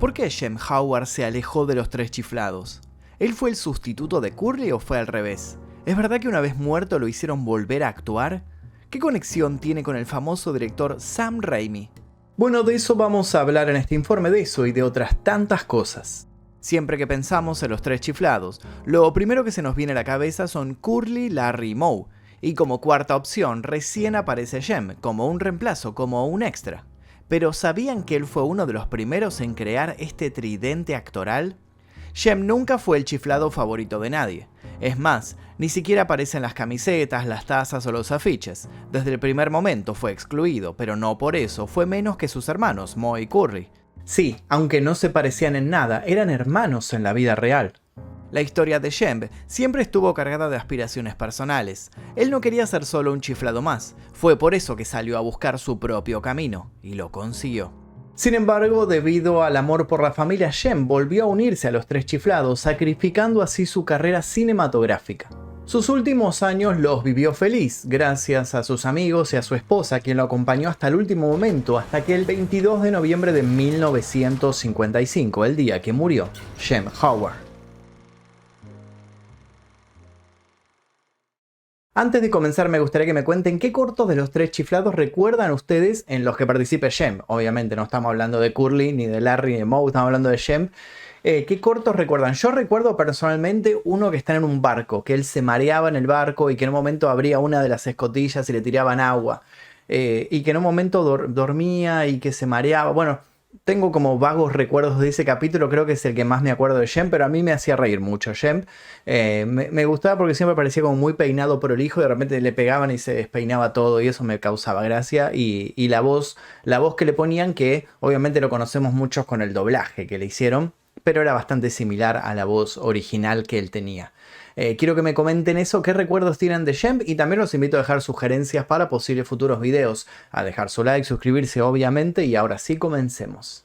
¿Por qué Shem Howard se alejó de los Tres Chiflados? ¿Él fue el sustituto de Curly o fue al revés? ¿Es verdad que una vez muerto lo hicieron volver a actuar? ¿Qué conexión tiene con el famoso director Sam Raimi? Bueno, de eso vamos a hablar en este informe, de eso y de otras tantas cosas. Siempre que pensamos en los Tres Chiflados, lo primero que se nos viene a la cabeza son Curly, Larry y Moe. Y como cuarta opción, recién aparece Shem, como un reemplazo, como un extra. Pero ¿sabían que él fue uno de los primeros en crear este tridente actoral? Shem nunca fue el chiflado favorito de nadie. Es más, ni siquiera aparece en las camisetas, las tazas o los afiches. Desde el primer momento fue excluido, pero no por eso fue menos que sus hermanos, Moe y Curly. Sí, aunque no se parecían en nada, eran hermanos en la vida real. La historia de Shem siempre estuvo cargada de aspiraciones personales. Él no quería ser solo un chiflado más. Fue por eso que salió a buscar su propio camino, y lo consiguió. Sin embargo, debido al amor por la familia, Shem volvió a unirse a los Tres Chiflados, sacrificando así su carrera cinematográfica. Sus últimos años los vivió feliz, gracias a sus amigos y a su esposa, quien lo acompañó hasta el último momento, hasta que el 22 de noviembre de 1955, el día que murió Shem Howard. Antes de comenzar, me gustaría que me cuenten qué cortos de los Tres Chiflados recuerdan ustedes en los que participe Shem. Obviamente no estamos hablando de Curly, ni de Larry, ni de Moe, estamos hablando de Shem. ¿Qué cortos recuerdan? Yo recuerdo personalmente uno que está en un barco, que él se mareaba en el barco y que en un momento abría una de las escotillas y le tiraban agua. Y que en un momento dormía y que se mareaba. Bueno, tengo como vagos recuerdos de ese capítulo, creo que es el que más me acuerdo de Shem, pero a mí me hacía reír mucho Shem. Me gustaba porque siempre parecía como muy peinado prolijo y de repente le pegaban y se despeinaba todo y eso me causaba gracia. Y la voz que le ponían, que obviamente lo conocemos muchos con el doblaje que le hicieron, pero era bastante similar a la voz original que él tenía. Quiero que me comenten eso, qué recuerdos tienen de Shem, y también los invito a dejar sugerencias para posibles futuros videos, a dejar su like, suscribirse obviamente, y ahora sí comencemos.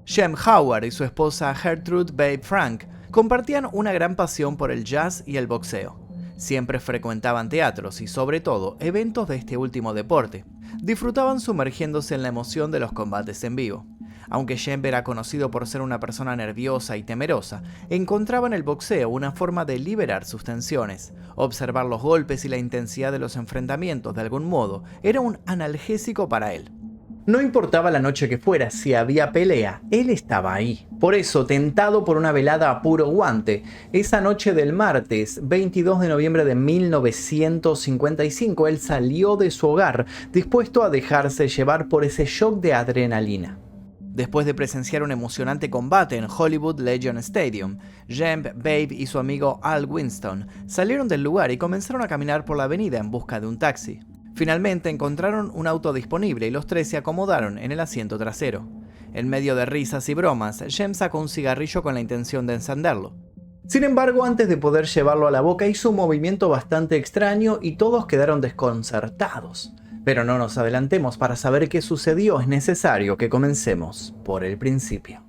Shem Howard y su esposa Gertrude Babe Frank compartían una gran pasión por el jazz y el boxeo. Siempre frecuentaban teatros y sobre todo eventos de este último deporte. Disfrutaban sumergiéndose en la emoción de los combates en vivo. Aunque Shem era conocido por ser una persona nerviosa y temerosa, encontraba en el boxeo una forma de liberar sus tensiones. Observar los golpes y la intensidad de los enfrentamientos de algún modo era un analgésico para él. No importaba la noche que fuera, si había pelea, él estaba ahí. Por eso, tentado por una velada a puro guante, esa noche del martes 22 de noviembre de 1955, él salió de su hogar, dispuesto a dejarse llevar por ese shock de adrenalina. Después de presenciar un emocionante combate en Hollywood Legion Stadium, Shem, Babe y su amigo Al Winston salieron del lugar y comenzaron a caminar por la avenida en busca de un taxi. Finalmente encontraron un auto disponible y los tres se acomodaron en el asiento trasero. En medio de risas y bromas, Shem sacó un cigarrillo con la intención de encenderlo. Sin embargo, antes de poder llevarlo a la boca, hizo un movimiento bastante extraño y todos quedaron desconcertados. Pero no nos adelantemos, para saber qué sucedió es necesario que comencemos por el principio.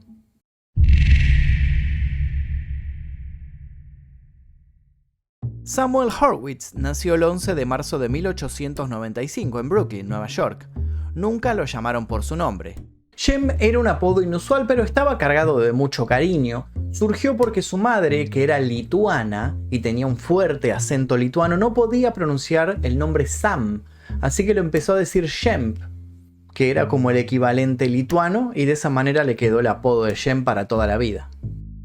Samuel Horwitz nació el 11 de marzo de 1895 en Brooklyn, Nueva York. Nunca lo llamaron por su nombre. Shem era un apodo inusual, pero estaba cargado de mucho cariño. Surgió porque su madre, que era lituana y tenía un fuerte acento lituano, no podía pronunciar el nombre Sam, así que lo empezó a decir Shem, que era como el equivalente lituano, y de esa manera le quedó el apodo de Shem para toda la vida.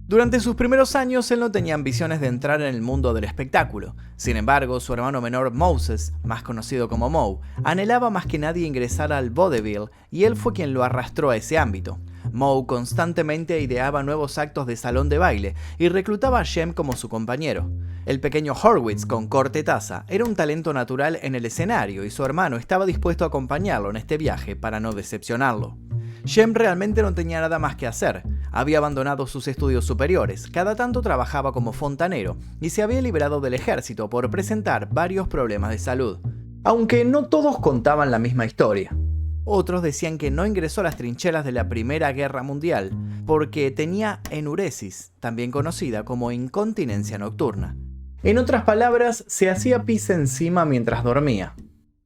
Durante sus primeros años él no tenía ambiciones de entrar en el mundo del espectáculo. Sin embargo, su hermano menor Moses, más conocido como Moe, anhelaba más que nadie ingresar al vaudeville y él fue quien lo arrastró a ese ámbito. Moe constantemente ideaba nuevos actos de salón de baile y reclutaba a Shem como su compañero. El pequeño Horwitz, con corte taza, era un talento natural en el escenario y su hermano estaba dispuesto a acompañarlo en este viaje para no decepcionarlo. Shem realmente no tenía nada más que hacer. Había abandonado sus estudios superiores, cada tanto trabajaba como fontanero y se había liberado del ejército por presentar varios problemas de salud. Aunque no todos contaban la misma historia. Otros decían que no ingresó a las trincheras de la Primera Guerra Mundial porque tenía enuresis, también conocida como incontinencia nocturna. En otras palabras, se hacía pis encima mientras dormía.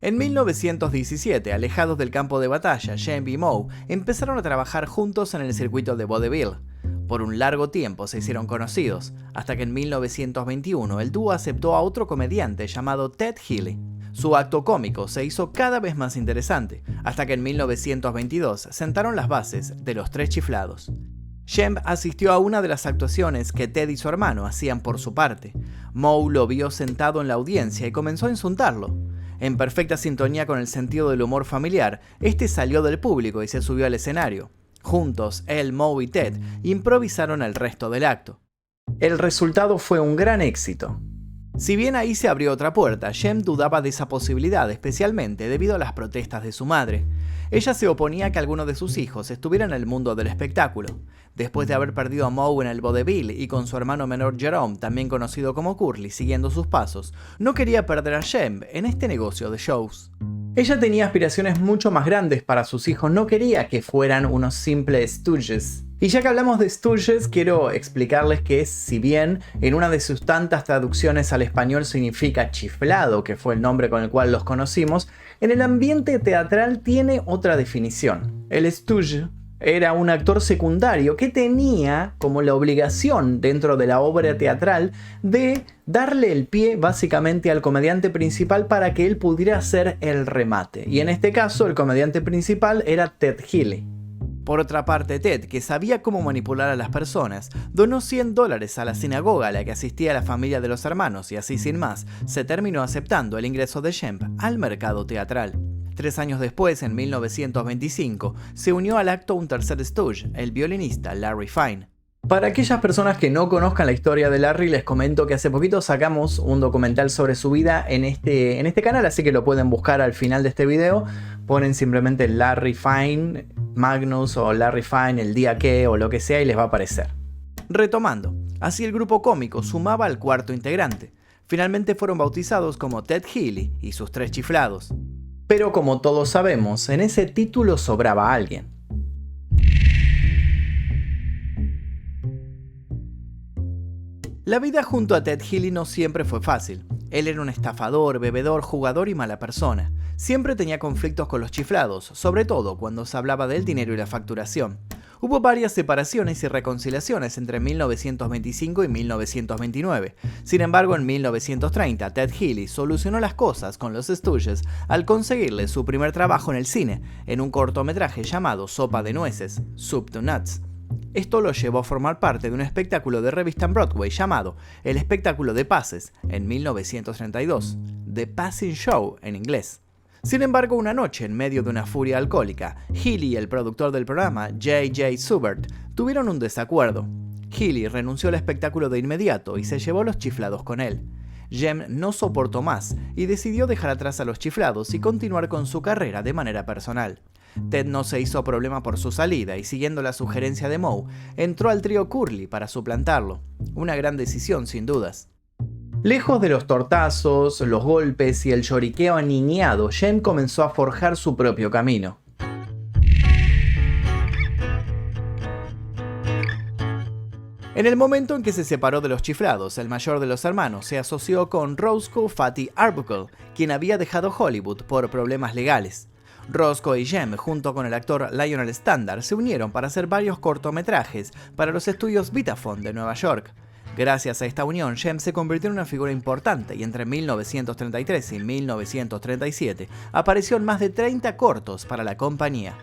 En 1917, alejados del campo de batalla, Shemp y Moe empezaron a trabajar juntos en el circuito de vaudeville. Por un largo tiempo se hicieron conocidos, hasta que en 1921 el dúo aceptó a otro comediante llamado Ted Healy. Su acto cómico se hizo cada vez más interesante, hasta que en 1922 sentaron las bases de Los Tres Chiflados. Shemp asistió a una de las actuaciones que Ted y su hermano hacían por su parte. Moe lo vio sentado en la audiencia y comenzó a insultarlo. En perfecta sintonía con el sentido del humor familiar, este salió del público y se subió al escenario. Juntos, él, Moe y Ted improvisaron el resto del acto. El resultado fue un gran éxito. Si bien ahí se abrió otra puerta, Shemp dudaba de esa posibilidad, especialmente debido a las protestas de su madre. Ella se oponía a que alguno de sus hijos estuviera en el mundo del espectáculo. Después de haber perdido a Moe en el vaudeville y con su hermano menor Jerome, también conocido como Curly, siguiendo sus pasos, no quería perder a Shemp en este negocio de shows. Ella tenía aspiraciones mucho más grandes para sus hijos, no quería que fueran unos simples stooges. Y ya que hablamos de stooges, quiero explicarles que si bien en una de sus tantas traducciones al español significa chiflado, que fue el nombre con el cual los conocimos, en el ambiente teatral tiene otra definición. El stooge era un actor secundario que tenía como la obligación dentro de la obra teatral de darle el pie básicamente al comediante principal para que él pudiera hacer el remate. Y en este caso el comediante principal era Ted Healy. Por otra parte, Ted, que sabía cómo manipular a las personas, donó $100 a la sinagoga a la que asistía la familia de los hermanos y así sin más, se terminó aceptando el ingreso de Shemp al mercado teatral. 3 años después, en 1925, se unió al acto un tercer stooge, el violinista Larry Fine. Para aquellas personas que no conozcan la historia de Larry, les comento que hace poquito sacamos un documental sobre su vida en este canal, así que lo pueden buscar al final de este video. Ponen simplemente Larry Fine, Magnus o Larry Fine, el día que o lo que sea y les va a aparecer. Retomando, así el grupo cómico sumaba al cuarto integrante. Finalmente fueron bautizados como Ted Healy y sus Tres Chiflados. Pero como todos sabemos, en ese título sobraba alguien. La vida junto a Ted Healy no siempre fue fácil. Él era un estafador, bebedor, jugador y mala persona. Siempre tenía conflictos con los chiflados, sobre todo cuando se hablaba del dinero y la facturación. Hubo varias separaciones y reconciliaciones entre 1925 y 1929. Sin embargo, en 1930, Ted Healy solucionó las cosas con los Stooges al conseguirle su primer trabajo en el cine, en un cortometraje llamado Sopa de Nueces, Soup to Nuts. Esto lo llevó a formar parte de un espectáculo de revista en Broadway llamado El Espectáculo de Pases, en 1932, The Passing Show en inglés. Sin embargo, una noche, en medio de una furia alcohólica, Healy y el productor del programa, J.J. Subert, tuvieron un desacuerdo. Healy renunció al espectáculo de inmediato y se llevó los chiflados con él. Jem no soportó más y decidió dejar atrás a los chiflados y continuar con su carrera de manera personal. Ted no se hizo problema por su salida y, siguiendo la sugerencia de Moe, entró al trío Curly para suplantarlo. Una gran decisión, sin dudas. Lejos de los tortazos, los golpes y el lloriqueo aniñado, Jem comenzó a forjar su propio camino. En el momento en que se separó de los chiflados, el mayor de los hermanos se asoció con Roscoe Fatty Arbuckle, quien había dejado Hollywood por problemas legales. Roscoe y Jem, junto con el actor Lionel Standard, se unieron para hacer varios cortometrajes para los estudios Vitaphone de Nueva York. Gracias a esta unión, Jem se convirtió en una figura importante y entre 1933 y 1937 apareció en más de 30 cortos para la compañía.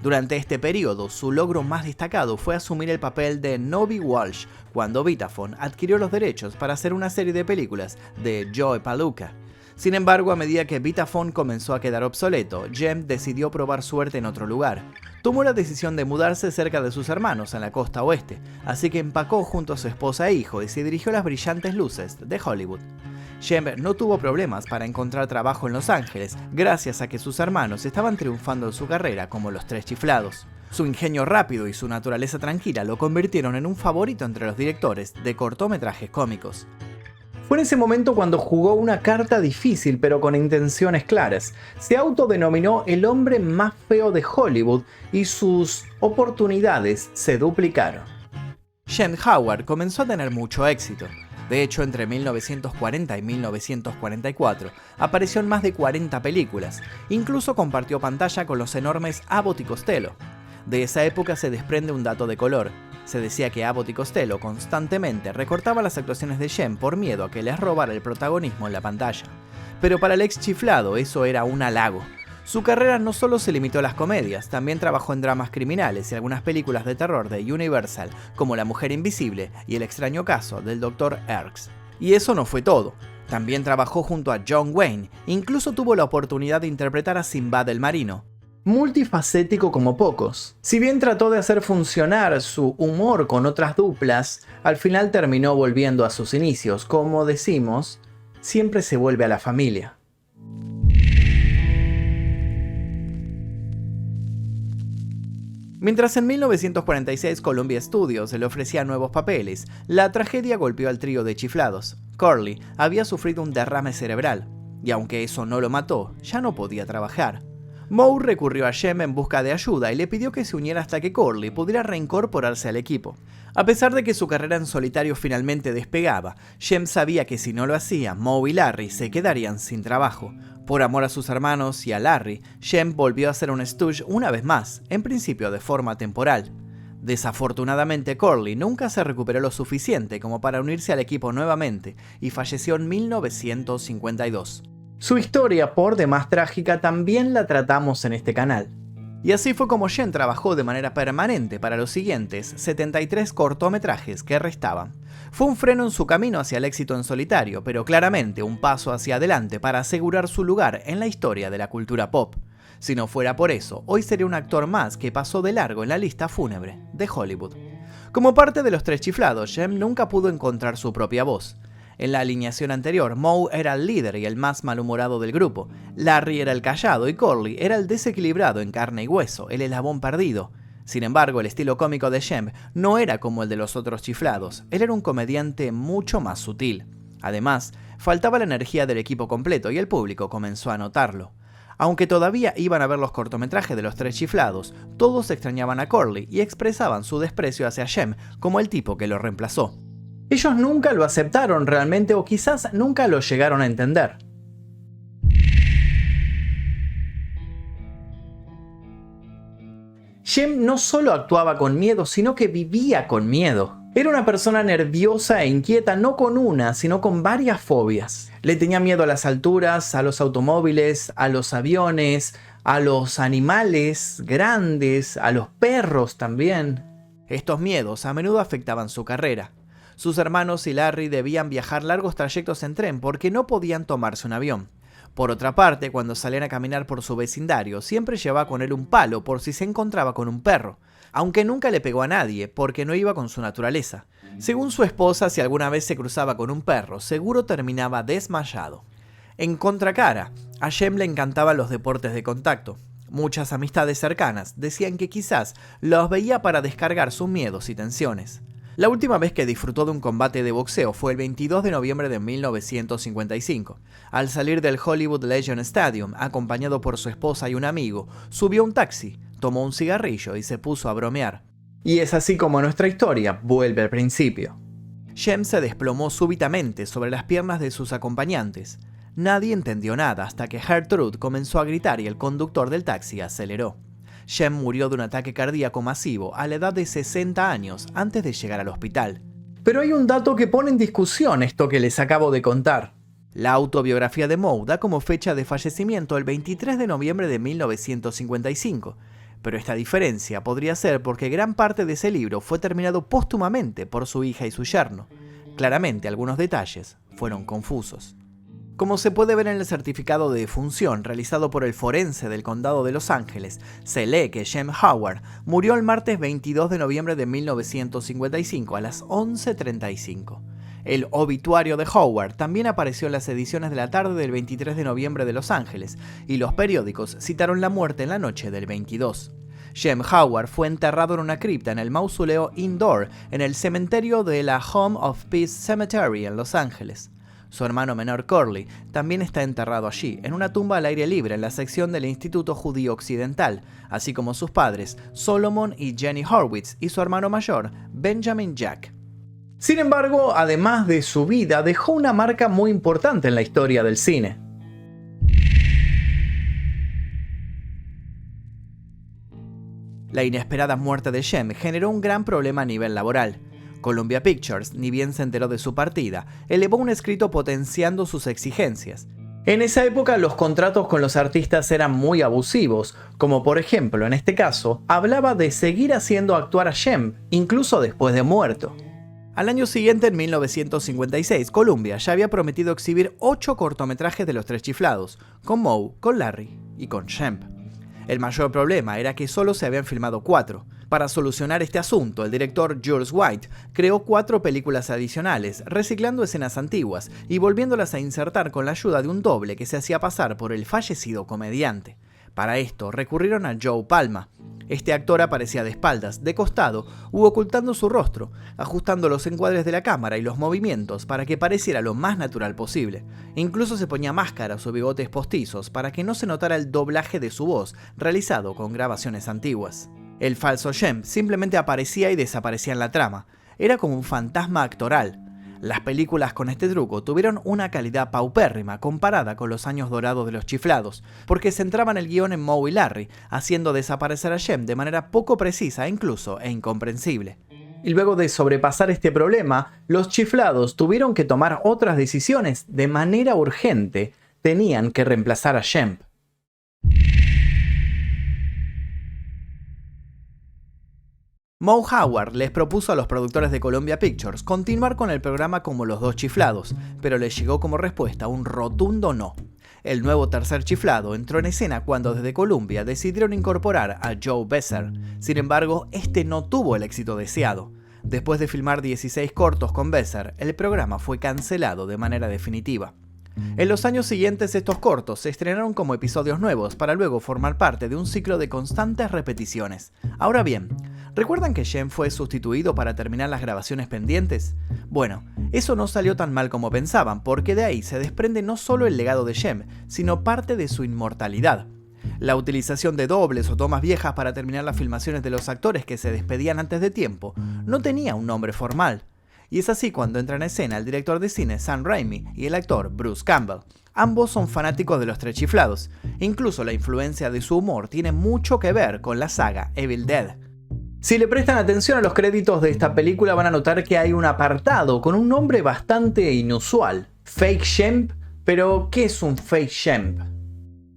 Durante este periodo, su logro más destacado fue asumir el papel de Nobby Walsh cuando Vitaphone adquirió los derechos para hacer una serie de películas de Joe Palooka. Sin embargo, a medida que Vitaphone comenzó a quedar obsoleto, Jem decidió probar suerte en otro lugar. Tomó la decisión de mudarse cerca de sus hermanos en la costa oeste, así que empacó junto a su esposa e hijo y se dirigió a las brillantes luces de Hollywood. Jem no tuvo problemas para encontrar trabajo en Los Ángeles, gracias a que sus hermanos estaban triunfando en su carrera como los Tres Chiflados. Su ingenio rápido y su naturaleza tranquila lo convirtieron en un favorito entre los directores de cortometrajes cómicos. Fue en ese momento cuando jugó una carta difícil pero con intenciones claras. Se autodenominó el hombre más feo de Hollywood y sus oportunidades se duplicaron. Jem Howard comenzó a tener mucho éxito. De hecho, entre 1940 y 1944 apareció en más de 40 películas, incluso compartió pantalla con los enormes Abbott y Costello. De esa época se desprende un dato de color. Se decía que Abbott y Costello constantemente recortaban las actuaciones de Jem por miedo a que les robara el protagonismo en la pantalla. Pero para el ex chiflado eso era un halago. Su carrera no solo se limitó a las comedias, también trabajó en dramas criminales y algunas películas de terror de Universal, como La Mujer Invisible y El extraño caso del Dr. Erx. Y eso no fue todo. También trabajó junto a John Wayne, incluso tuvo la oportunidad de interpretar a Sinbad el Marino. Multifacético como pocos. Si bien trató de hacer funcionar su humor con otras duplas, al final terminó volviendo a sus inicios. Como decimos, siempre se vuelve a la familia. Mientras en 1946 Columbia Studios le ofrecía nuevos papeles, la tragedia golpeó al trío de chiflados. Curly había sufrido un derrame cerebral, y aunque eso no lo mató, ya no podía trabajar. Moe recurrió a Jem en busca de ayuda y le pidió que se uniera hasta que Curly pudiera reincorporarse al equipo. A pesar de que su carrera en solitario finalmente despegaba, Jem sabía que si no lo hacía, Moe y Larry se quedarían sin trabajo. Por amor a sus hermanos y a Larry, Jem volvió a ser un Stooge una vez más, en principio de forma temporal. Desafortunadamente, Curly nunca se recuperó lo suficiente como para unirse al equipo nuevamente y falleció en 1952. Su historia, por demás trágica, también la tratamos en este canal. Y así fue como Jem trabajó de manera permanente para los siguientes 73 cortometrajes que restaban. Fue un freno en su camino hacia el éxito en solitario, pero claramente un paso hacia adelante para asegurar su lugar en la historia de la cultura pop. Si no fuera por eso, hoy sería un actor más que pasó de largo en la lista fúnebre de Hollywood. Como parte de los tres chiflados, Jem nunca pudo encontrar su propia voz. En la alineación anterior, Moe era el líder y el más malhumorado del grupo, Larry era el callado y Curly era el desequilibrado en carne y hueso, el eslabón perdido. Sin embargo, el estilo cómico de Jem no era como el de los otros chiflados, él era un comediante mucho más sutil. Además, faltaba la energía del equipo completo y el público comenzó a notarlo. Aunque todavía iban a ver los cortometrajes de los tres chiflados, todos extrañaban a Curly y expresaban su desprecio hacia Jem como el tipo que lo reemplazó. Ellos nunca lo aceptaron realmente o quizás nunca lo llegaron a entender. Jem no solo actuaba con miedo, sino que vivía con miedo. Era una persona nerviosa e inquieta, no con una, sino con varias fobias. Le tenía miedo a las alturas, a los automóviles, a los aviones, a los animales grandes, a los perros también. Estos miedos a menudo afectaban su carrera. Sus hermanos y Larry debían viajar largos trayectos en tren porque no podían tomarse un avión. Por otra parte, cuando salían a caminar por su vecindario, siempre llevaba con él un palo por si se encontraba con un perro, aunque nunca le pegó a nadie porque no iba con su naturaleza. Según su esposa, si alguna vez se cruzaba con un perro, seguro terminaba desmayado. En contracara, a Jem le encantaban los deportes de contacto. Muchas amistades cercanas decían que quizás los veía para descargar sus miedos y tensiones. La última vez que disfrutó de un combate de boxeo fue el 22 de noviembre de 1955. Al salir del Hollywood Legion Stadium, acompañado por su esposa y un amigo, subió a un taxi, tomó un cigarrillo y se puso a bromear. Y es así como nuestra historia vuelve al principio. Jem se desplomó súbitamente sobre las piernas de sus acompañantes. Nadie entendió nada hasta que Gertrude comenzó a gritar y el conductor del taxi aceleró. Jem murió de un ataque cardíaco masivo a la edad de 60 años antes de llegar al hospital. Pero hay un dato que pone en discusión esto que les acabo de contar. La autobiografía de Moe da como fecha de fallecimiento el 23 de noviembre de 1955, pero esta diferencia podría ser porque gran parte de ese libro fue terminado póstumamente por su hija y su yerno. Claramente algunos detalles fueron confusos. Como se puede ver en el certificado de defunción realizado por el forense del condado de Los Ángeles, se lee que Jem Howard murió el martes 22 de noviembre de 1955 a las 11:35. El obituario de Howard también apareció en las ediciones de la tarde del 23 de noviembre de Los Ángeles, y los periódicos citaron la muerte en la noche del 22. Jem Howard fue enterrado en una cripta en el mausoleo Indoor en el cementerio de la Home of Peace Cemetery en Los Ángeles. Su hermano menor Curly también está enterrado allí, en una tumba al aire libre en la sección del Instituto Judío Occidental, así como sus padres Solomon y Jenny Horwitz y su hermano mayor Benjamin Jack. Sin embargo, además de su vida, dejó una marca muy importante en la historia del cine. La inesperada muerte de Shem generó un gran problema a nivel laboral. Columbia Pictures, ni bien se enteró de su partida, elevó un escrito potenciando sus exigencias. En esa época los contratos con los artistas eran muy abusivos, como por ejemplo, en este caso, hablaba de seguir haciendo actuar a Shem, incluso después de muerto. Al año siguiente, en 1956, Columbia ya había prometido exhibir 8 cortometrajes de los Tres Chiflados, con Moe, con Larry y con Shem. El mayor problema era que solo se habían filmado 4. Para solucionar este asunto, el director Jules White creó 4 películas adicionales, reciclando escenas antiguas y volviéndolas a insertar con la ayuda de un doble que se hacía pasar por el fallecido comediante. Para esto recurrieron a Joe Palma. Este actor aparecía de espaldas, de costado u ocultando su rostro, ajustando los encuadres de la cámara y los movimientos para que pareciera lo más natural posible. Incluso se ponía máscaras o bigotes postizos para que no se notara el doblaje de su voz realizado con grabaciones antiguas. El falso Shem simplemente aparecía y desaparecía en la trama. Era como un fantasma actoral. Las películas con este truco tuvieron una calidad paupérrima comparada con los años dorados de los chiflados, porque centraban el guión en Moe y Larry, haciendo desaparecer a Shem de manera poco precisa incluso e incomprensible. Y luego de sobrepasar este problema, los chiflados tuvieron que tomar otras decisiones de manera urgente. Tenían que reemplazar a Shem. Moe Howard les propuso a los productores de Columbia Pictures continuar con el programa como Los Dos Chiflados, pero les llegó como respuesta un rotundo no. El nuevo tercer chiflado entró en escena cuando desde Columbia decidieron incorporar a Joe Besser. Sin embargo, este no tuvo el éxito deseado. Después de filmar 16 cortos con Besser, el programa fue cancelado de manera definitiva. En los años siguientes estos cortos se estrenaron como episodios nuevos para luego formar parte de un ciclo de constantes repeticiones. Ahora bien, ¿recuerdan que Shem fue sustituido para terminar las grabaciones pendientes? Bueno, eso no salió tan mal como pensaban, porque de ahí se desprende no solo el legado de Shem, sino parte de su inmortalidad. La utilización de dobles o tomas viejas para terminar las filmaciones de los actores que se despedían antes de tiempo no tenía un nombre formal. Y es así cuando entra en escena el director de cine Sam Raimi y el actor Bruce Campbell. Ambos son fanáticos de los Tres Chiflados. Incluso la influencia de su humor tiene mucho que ver con la saga Evil Dead. Si le prestan atención a los créditos de esta película van a notar que hay un apartado con un nombre bastante inusual. Fake Shem. Pero, ¿qué es un Fake Shem?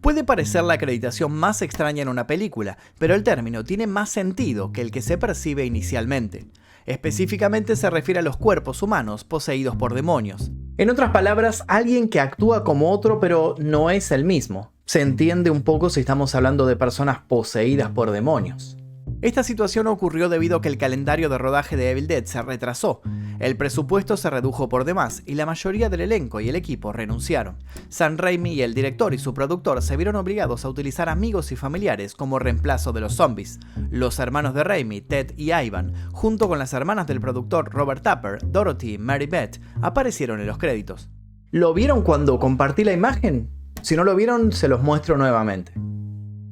Puede parecer la acreditación más extraña en una película, pero el término tiene más sentido que el que se percibe inicialmente. Específicamente se refiere a los cuerpos humanos poseídos por demonios. En otras palabras, alguien que actúa como otro pero no es el mismo. Se entiende un poco si estamos hablando de personas poseídas por demonios. Esta situación ocurrió debido a que el calendario de rodaje de Evil Dead se retrasó. El presupuesto se redujo por demás y la mayoría del elenco y el equipo renunciaron. Sam Raimi y el director y su productor se vieron obligados a utilizar amigos y familiares como reemplazo de los zombies. Los hermanos de Raimi, Ted y Ivan, junto con las hermanas del productor Robert Tupper, Dorothy y Mary Beth, aparecieron en los créditos. ¿Lo vieron cuando compartí la imagen? Si no lo vieron, se los muestro nuevamente.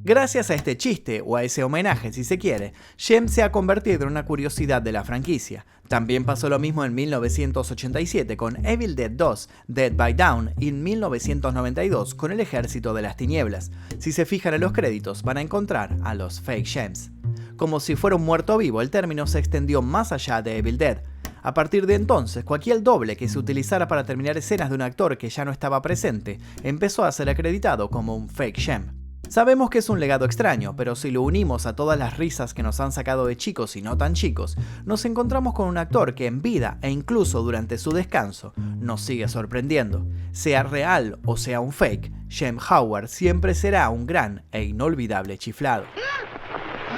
Gracias a este chiste, o a ese homenaje si se quiere, Shem se ha convertido en una curiosidad de la franquicia. También pasó lo mismo en 1987 con Evil Dead 2, Dead by Dawn, y en 1992 con El Ejército de las Tinieblas. Si se fijan en los créditos van a encontrar a los Fake Shems. Como si fuera un muerto vivo, el término se extendió más allá de Evil Dead. A partir de entonces, cualquier doble que se utilizara para terminar escenas de un actor que ya no estaba presente, empezó a ser acreditado como un Fake Shem. Sabemos que es un legado extraño, pero si lo unimos a todas las risas que nos han sacado de chicos y no tan chicos, nos encontramos con un actor que en vida e incluso durante su descanso nos sigue sorprendiendo. Sea real o sea un fake, Shem Howard siempre será un gran e inolvidable chiflado.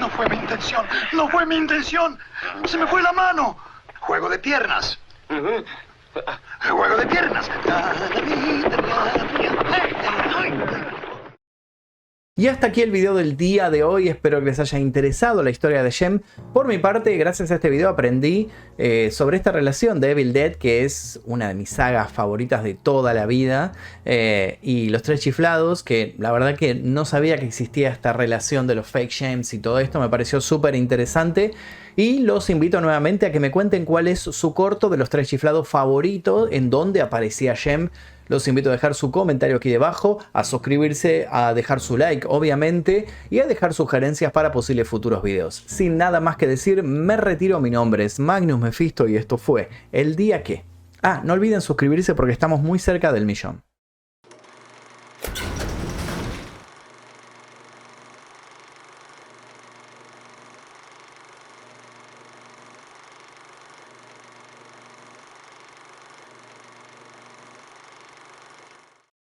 No fue mi intención, no fue mi intención. Se me fue la mano. Juego de piernas. Juego de piernas. Y hasta aquí el video del día de hoy, espero que les haya interesado la historia de Jem. Por mi parte, gracias a este video aprendí sobre esta relación de Evil Dead, que es una de mis sagas favoritas de toda la vida, y los tres chiflados, que la verdad que no sabía que existía esta relación de los fake Jems y todo esto, me pareció súper interesante. Y los invito nuevamente a que me cuenten cuál es su corto de los tres chiflados favorito, en donde aparecía Jem. Los invito a dejar su comentario aquí debajo, a suscribirse, a dejar su like obviamente y a dejar sugerencias para posibles futuros videos. Sin nada más que decir, me retiro. Mi nombre es Magnus Mephisto y esto fue El Día Que. No olviden suscribirse porque estamos muy cerca del 1.000.000.